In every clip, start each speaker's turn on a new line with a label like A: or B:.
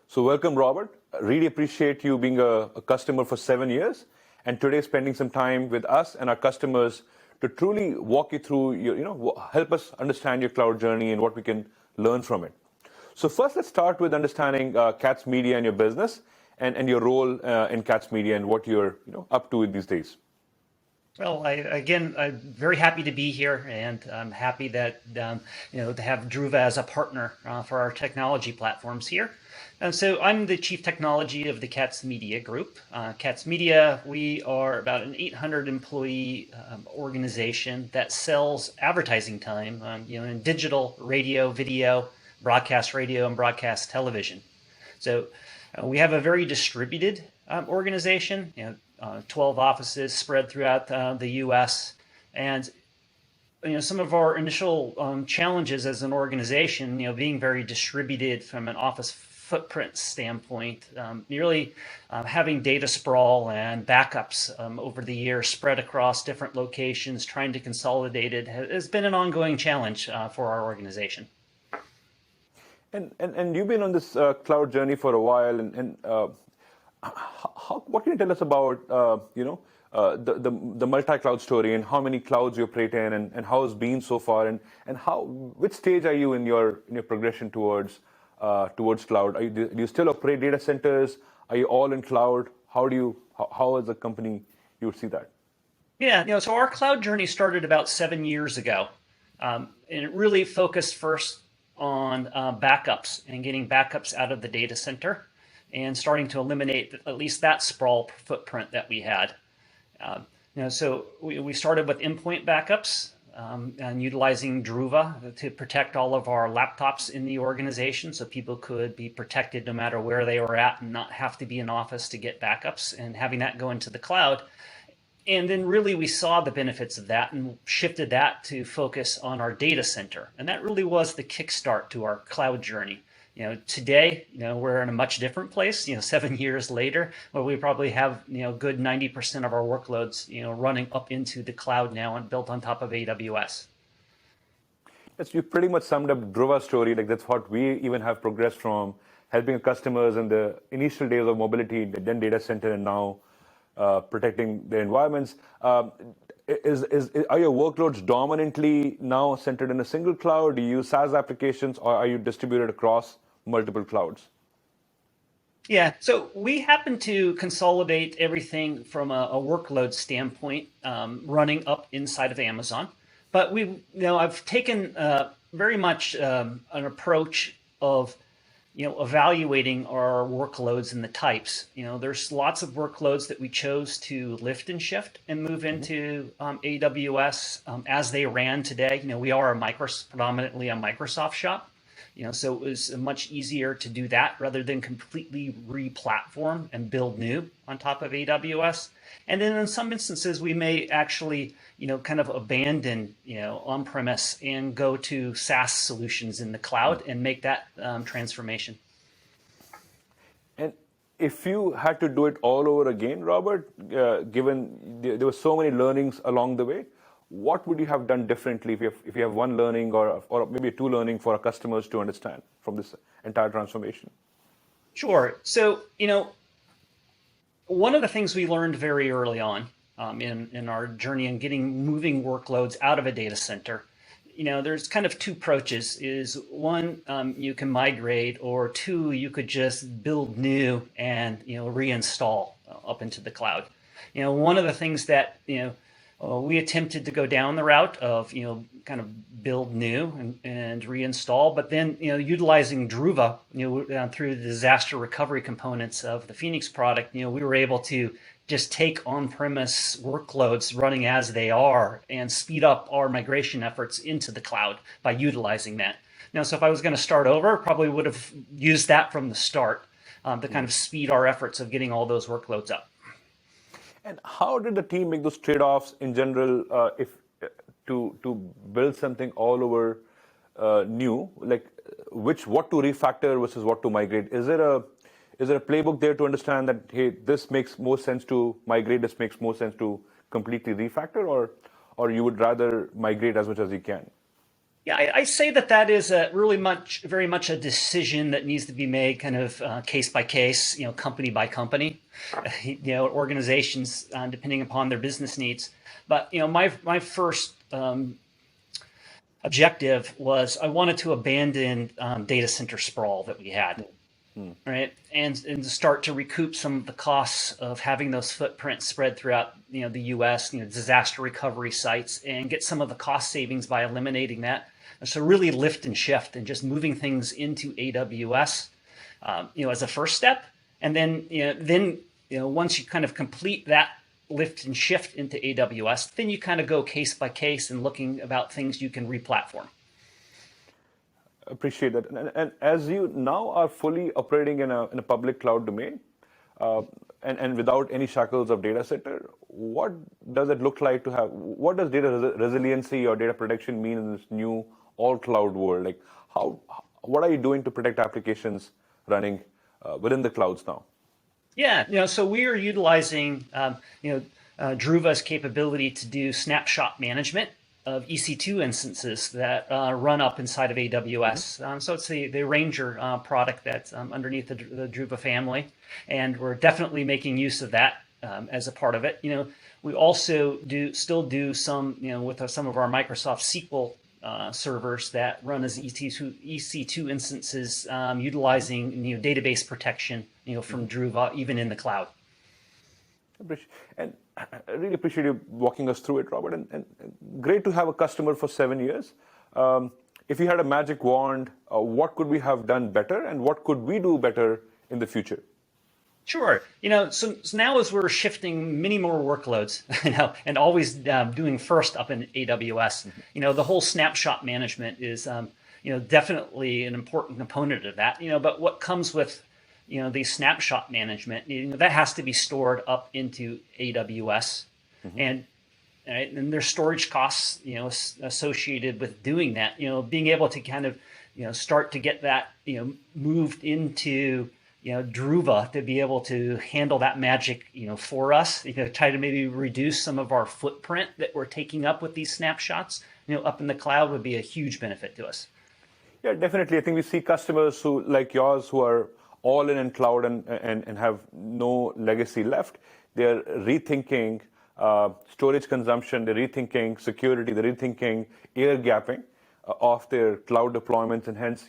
A: So welcome, Robert. I really appreciate you being a customer for 7 years and today spending some time with us and our customers to truly walk you through, help us understand your cloud journey and what we can learn from it. So first, let's start with understanding Katz Media and your business and your role in Katz Media and what you're up to these days.
B: Well, I'm very happy to be here, and I'm happy that to have Druva as a partner for our technology platforms here. And so I'm the Chief Technology of the Katz Media Group. Katz Media, we are about an 800 employee organization that sells advertising time, in digital, radio, video, broadcast radio, and broadcast television. So we have a very distributed organization. 12 offices spread throughout the U.S. And some of our initial challenges as an organization, being very distributed from an office footprint standpoint, nearly having data sprawl and backups over the years spread across different locations, trying to consolidate it has been an ongoing challenge for our organization.
A: And you've been on this cloud journey for a while, what can you tell us about the multi-cloud story and how many clouds you operate in and how it's been so far and which stage are you in your progression towards cloud? Do you still operate data centers? Are you all in cloud? How as a company you would see that?
B: Yeah, so our cloud journey started about 7 years ago, and it really focused first on backups and getting backups out of the data center, and starting to eliminate at least that sprawl footprint that we had. So we started with endpoint backups and utilizing Druva to protect all of our laptops in the organization so people could be protected no matter where they were at and not have to be in office to get backups, and having that go into the cloud. And then really we saw the benefits of that and shifted that to focus on our data center. And that really was the kickstart to our cloud journey. Today, we're in a much different place, 7 years later, where we probably have, good 90% of our workloads, running up into the cloud now and built on top of AWS.
A: Yes, you pretty much summed up Druva's story. Like that's what we even have progressed from, helping customers in the initial days of mobility, then data center, and now protecting their environments. Are your workloads dominantly now centered in a single cloud? Do you use SaaS applications, or are you distributed across multiple clouds?
B: Yeah, so we happen to consolidate everything from a workload standpoint, running up inside of Amazon. But I've taken very much an approach of evaluating our workloads and the types. There's lots of workloads that we chose to lift and shift and move into AWS as they ran today. We are predominantly a Microsoft shop. So it was much easier to do that rather than completely re-platform and build new on top of AWS. And then in some instances, we may actually, kind of abandon, on-premise and go to SaaS solutions in the cloud and make that transformation.
A: And if you had to do it all over again, Robert, given there were so many learnings along the way, what would you have done differently if you have one learning or maybe two learning for our customers to understand from this entire transformation?
B: Sure. So, one of the things we learned very early on in our journey in moving workloads out of a data center, there's kind of two approaches. Is one, you can migrate, or two, you could just build new and reinstall up into the cloud. One of the things that we attempted to go down the route of kind of build new and reinstall, but then utilizing Druva through the disaster recovery components of the Phoenix product, we were able to just take on-premise workloads running as they are and speed up our migration efforts into the cloud by utilizing that. So if I was going to start over, probably would have used that from the start to kind of speed our efforts of getting all those workloads up.
A: And how did the team make those trade-offs in general to build something all over new? Like what to refactor versus what to migrate? Is there a playbook there to understand that, hey, this makes more sense to migrate, this makes more sense to completely refactor, or you would rather migrate as much as you can?
B: Yeah, I say that is very much a decision that needs to be made kind of case by case, company by company, organizations depending upon their business needs. But my first objective was I wanted to abandon data center sprawl that we had, right, and to start to recoup some of the costs of having those footprints spread throughout the U.S. Disaster recovery sites, and get some of the cost savings by eliminating that. So really lift and shift and just moving things into AWS, as a first step, and then once you kind of complete that lift and shift into AWS, then you kind of go case by case and looking about things you can replatform.
A: Appreciate that. And as you now are fully operating in a public cloud domain, and without any shackles of data center, what does it look like to have? What does data resiliency or data protection mean in this new all cloud world? Like, what are you doing to protect applications running within the clouds now?
B: Yeah, so we are utilizing Druva's capability to do snapshot management of EC2 instances that run up inside of AWS. So it's the Ranger product that's underneath the Druva family, and we're definitely making use of that as a part of it. We also still do some, with some of our Microsoft SQL servers that run as EC2 instances, utilizing database protection from Druva, even in the cloud.
A: And I really appreciate you walking us through it, Robert. And great to have a customer for 7 years. If you had a magic wand, what could we have done better, and what could we do better in the future?
B: Sure. So now as we're shifting many more workloads, and always doing first up in AWS, the whole snapshot management is, definitely an important component of that. But what comes with, the snapshot management, that has to be stored up into AWS, and there's storage costs, associated with doing that. Being able to kind of, start to get that, moved into Druva to be able to handle that magic, for us, try to maybe reduce some of our footprint that we're taking up with these snapshots, up in the cloud would be a huge benefit to us.
A: Yeah, definitely. I think we see customers who, like yours, who are all in cloud and have no legacy left. They're rethinking storage consumption, they're rethinking security, they're rethinking air gapping of their cloud deployments, and hence,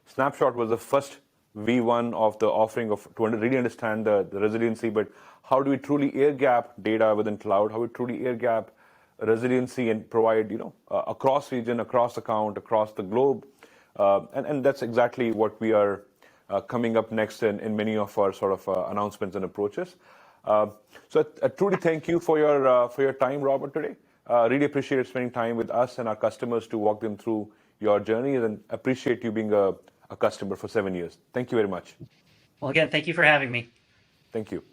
A: Snapshot was the first V1 of the offering to really understand the resiliency. But how do we truly air gap data within cloud? How do we truly air gap resiliency and provide, across region, across account, across the globe? And that's exactly what we are coming up next in many of our sort of announcements and approaches. So I truly thank you for your time, Robert, today. Really appreciate spending time with us and our customers to walk them through your journey, and appreciate you being a customer for 7 years. Thank you very much.
B: Well, again, thank you for having me.
A: Thank you.